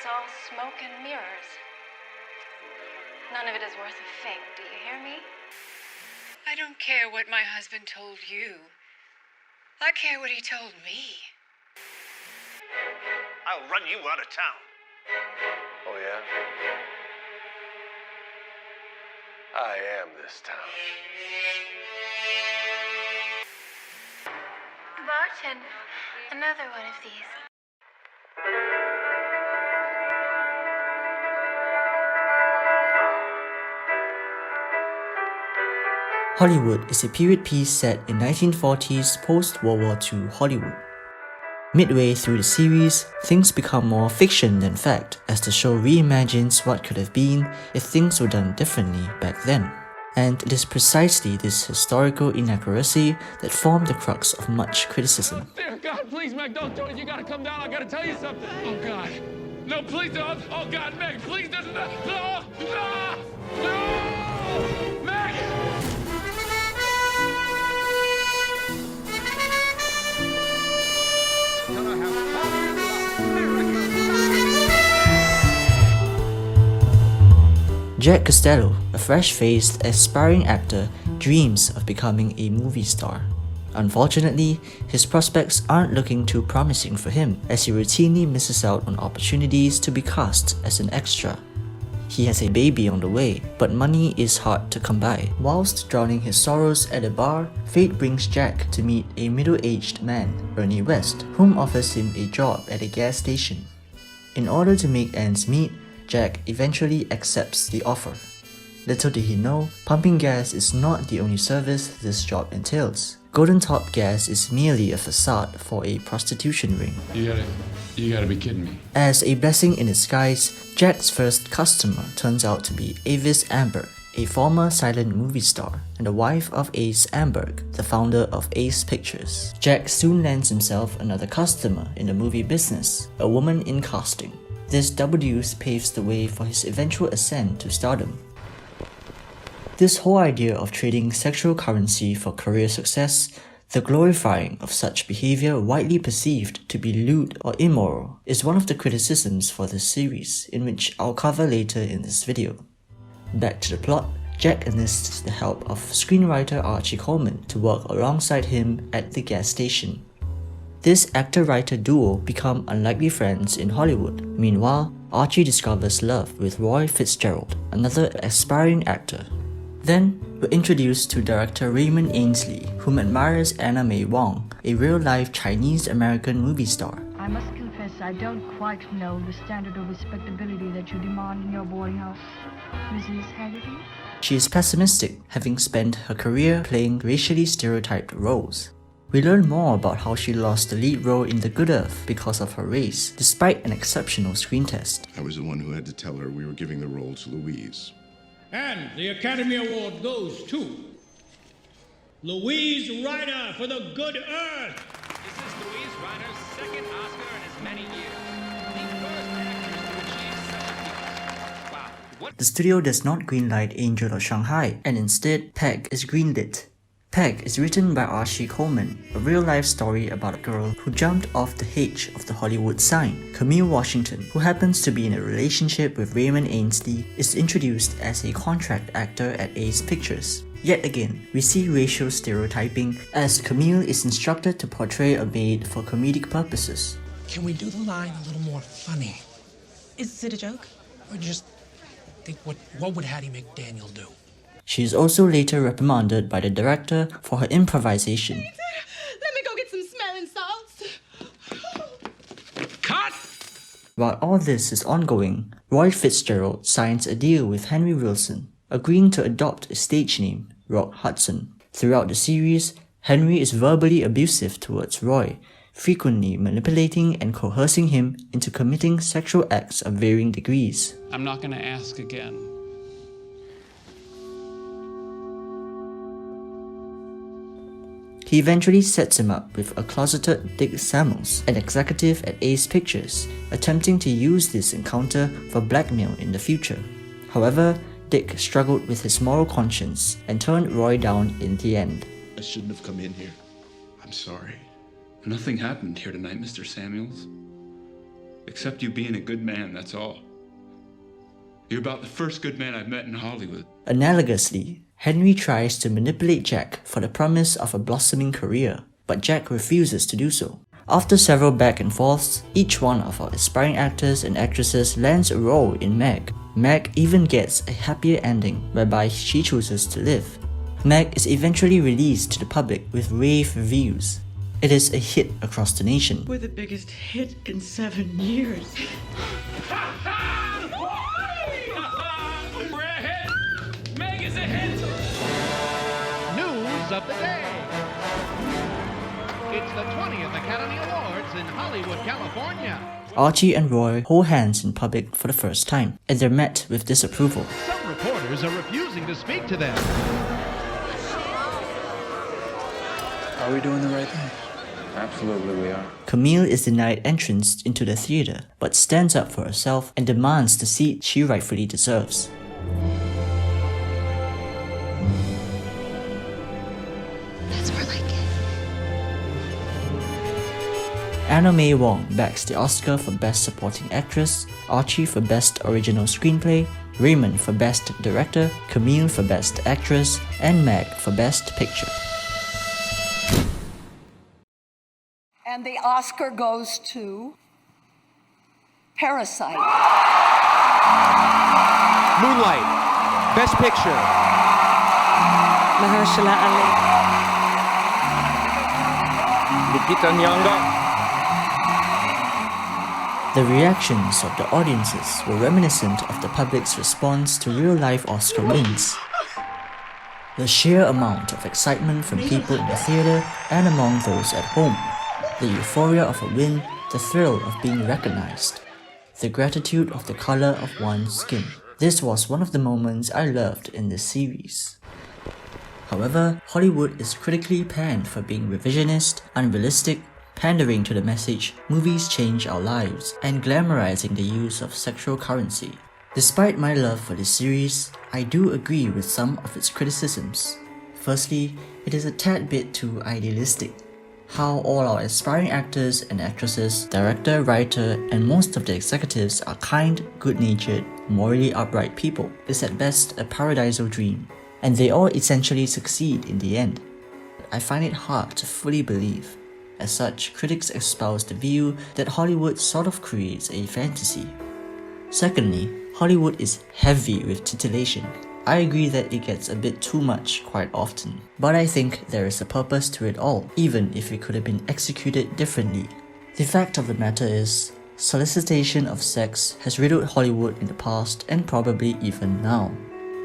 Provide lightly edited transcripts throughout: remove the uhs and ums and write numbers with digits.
It's all smoke and mirrors. None of it is worth a fig, do you hear me? I don't care what my husband told you. I care what he told me. I'll run you out of town. Oh, yeah? I am this town. Barton, another one of these. Hollywood is a period piece set in 1940s post-World War II Hollywood. Midway through the series, things become more fiction than fact as the show reimagines what could have been if things were done differently back then. And it is precisely this historical inaccuracy that formed the crux of much criticism. Dear God, please, Meg, don't do it. You gotta come down. I gotta tell you something. Oh, God. No, please don't. Oh, God, Meg, please don't. No, no, no, Meg! Jack Castello, a fresh-faced, aspiring actor, dreams of becoming a movie star. Unfortunately, his prospects aren't looking too promising for him as he routinely misses out on opportunities to be cast as an extra. He has a baby on the way, but money is hard to come by. Whilst drowning his sorrows at a bar, fate brings Jack to meet a middle-aged man, Ernie West, whom offers him a job at a gas station. In order to make ends meet, Jack eventually accepts the offer. Little did he know, pumping gas is not the only service this job entails. Golden Top Gas is merely a facade for a prostitution ring. You gotta be kidding me. As a blessing in disguise, Jack's first customer turns out to be Avis Amberg, a former silent movie star and the wife of Ace Amberg, the founder of Ace Pictures. Jack soon lands himself another customer in the movie business, a woman in casting. This double deuce paves the way for his eventual ascent to stardom. This whole idea of trading sexual currency for career success, the glorifying of such behavior widely perceived to be lewd or immoral, is one of the criticisms for this series, in which I'll cover later in this video. Back to the plot, Jack enlists the help of screenwriter Archie Coleman to work alongside him at the gas station. This actor-writer duo become unlikely friends in Hollywood. Meanwhile, Archie discovers love with Roy Fitzgerald, another aspiring actor. Then, we're introduced to director Raymond Ainsley, whom admires Anna May Wong, a real-life Chinese-American movie star. I must confess I don't quite know the standard of respectability that you demand in your boarding house, Mrs. Haggerty. She is pessimistic, having spent her career playing racially stereotyped roles. We learn more about how she lost the lead role in The Good Earth because of her race, despite an exceptional screen test. I was the one who had to tell her we were giving the role to Louise. And the Academy Award goes to Louise Ryder for The Good Earth. This is Louise Ryder's second Oscar in as many years. The first actress to achieve such a feat. Wow. What? The studio does not greenlight Angel of Shanghai, and instead Peg is greenlit. Peg is written by Archie Coleman, a real-life story about a girl who jumped off the H of the Hollywood sign. Camille Washington, who happens to be in a relationship with Raymond Ainsley, is introduced as a contract actor at Ace Pictures. Yet again, we see racial stereotyping as Camille is instructed to portray a maid for comedic purposes. Can we do the line a little more funny? Is it a joke? Or just think what would Hattie McDaniel do? She is also later reprimanded by the director for her improvisation. Let me go get some smelling salts. Cut! While all this is ongoing, Roy Fitzgerald signs a deal with Henry Wilson, agreeing to adopt a stage name, Rock Hudson. Throughout the series, Henry is verbally abusive towards Roy, frequently manipulating and coercing him into committing sexual acts of varying degrees. I'm not gonna ask again. He eventually sets him up with a closeted Dick Samuels, an executive at Ace Pictures, attempting to use this encounter for blackmail in the future. However, Dick struggled with his moral conscience and turned Roy down in the end. I shouldn't have come in here. I'm sorry. Nothing happened here tonight, Mr. Samuels. Except you being a good man, that's all. You're about the first good man I've met in Hollywood. Analogously, Henry tries to manipulate Jack for the promise of a blossoming career, but Jack refuses to do so. After several back and forths, each one of our aspiring actors and actresses lands a role in Meg. Meg even gets a happier ending whereby she chooses to live. Meg is eventually released to the public with rave reviews. It is a hit across the nation. We're the biggest hit in 7 years. We're a hit! Meg is a hit! News of the day. It's the 20th Academy Awards in Hollywood, California. Archie and Roy hold hands in public for the first time, and they're met with disapproval. Some reporters are refusing to speak to them. Are we doing the right thing? Absolutely we are. Camille is denied entrance into the theatre, but stands up for herself and demands the seat she rightfully deserves. That's more like it. Anna May Wong backs the Oscar for Best Supporting Actress, Archie for Best Original Screenplay, Raymond for Best Director, Camille for Best Actress, and Meg for Best Picture. And the Oscar goes to Parasite. Moonlight, Best Picture. Mahershala Ali. Lupita Nyong'o. The reactions of the audiences were reminiscent of the public's response to real-life Oscar wins. The sheer amount of excitement from people in the theatre and among those at home. The euphoria of a win, the thrill of being recognized. The gratitude of the color of one's skin. This was one of the moments I loved in this series. However, Hollywood is critically panned for being revisionist, unrealistic, pandering to the message "movies change our lives" and glamorizing the use of sexual currency. Despite my love for this series, I do agree with some of its criticisms. Firstly, it is a tad bit too idealistic. How all our aspiring actors and actresses, director, writer, and most of the executives are kind, good-natured, morally upright people is at best a paradisal dream, and they all essentially succeed in the end. I find it hard to fully believe. As such, critics espouse the view that Hollywood sort of creates a fantasy. Secondly, Hollywood is heavy with titillation. I agree that it gets a bit too much quite often, but I think there is a purpose to it all, even if it could have been executed differently. The fact of the matter is, solicitation of sex has riddled Hollywood in the past and probably even now.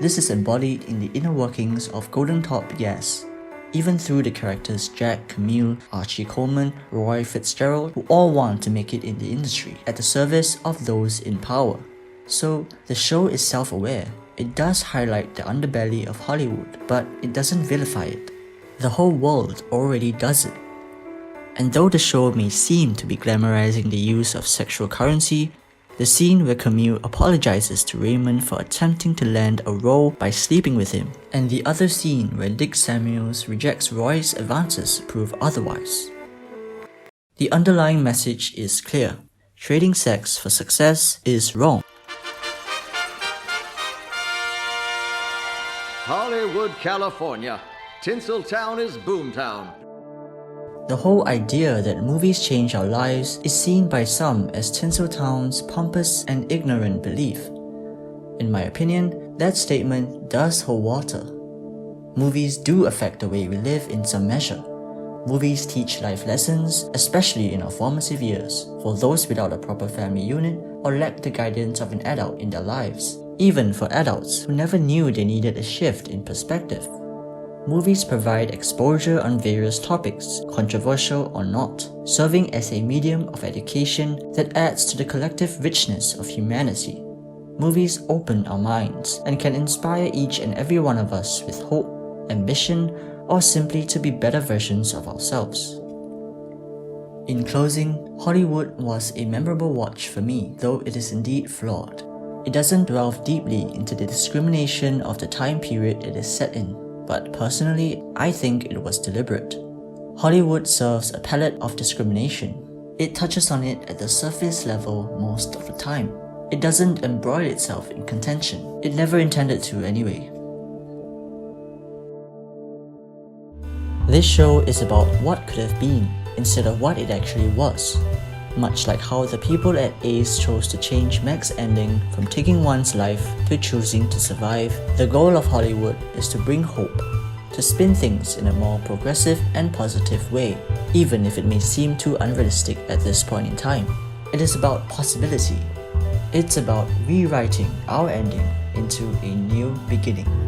This is embodied in the inner workings of Golden Top Yes, even through the characters Jack, Camille, Archie Coleman, Roy Fitzgerald, who all want to make it in the industry at the service of those in power. So, the show is self-aware. It does highlight the underbelly of Hollywood, but it doesn't vilify it. The whole world already does it. And though the show may seem to be glamorizing the use of sexual currency, the scene where Camille apologizes to Raymond for attempting to land a role by sleeping with him, and the other scene where Dick Samuels rejects Roy's advances prove otherwise. The underlying message is clear. Trading sex for success is wrong. Hollywood, California. Tinseltown is Boomtown. The whole idea that movies change our lives is seen by some as Tinseltown's pompous and ignorant belief. In my opinion, that statement does hold water. Movies do affect the way we live in some measure. Movies teach life lessons, especially in our formative years, for those without a proper family unit or lack the guidance of an adult in their lives. Even for adults who never knew they needed a shift in perspective. Movies provide exposure on various topics, controversial or not, serving as a medium of education that adds to the collective richness of humanity. Movies open our minds and can inspire each and every one of us with hope, ambition, or simply to be better versions of ourselves. In closing, Hollywood was a memorable watch for me, though it is indeed flawed. It doesn't delve deeply into the discrimination of the time period it is set in, but personally, I think it was deliberate. Hollywood serves a palette of discrimination. It touches on it at the surface level most of the time. It doesn't embroil itself in contention. It never intended to anyway. This show is about what could have been instead of what it actually was. Much like how the people at Ace chose to change Mac's ending from taking one's life to choosing to survive, the goal of Hollywood is to bring hope, to spin things in a more progressive and positive way, even if it may seem too unrealistic at this point in time. It is about possibility. It's about rewriting our ending into a new beginning.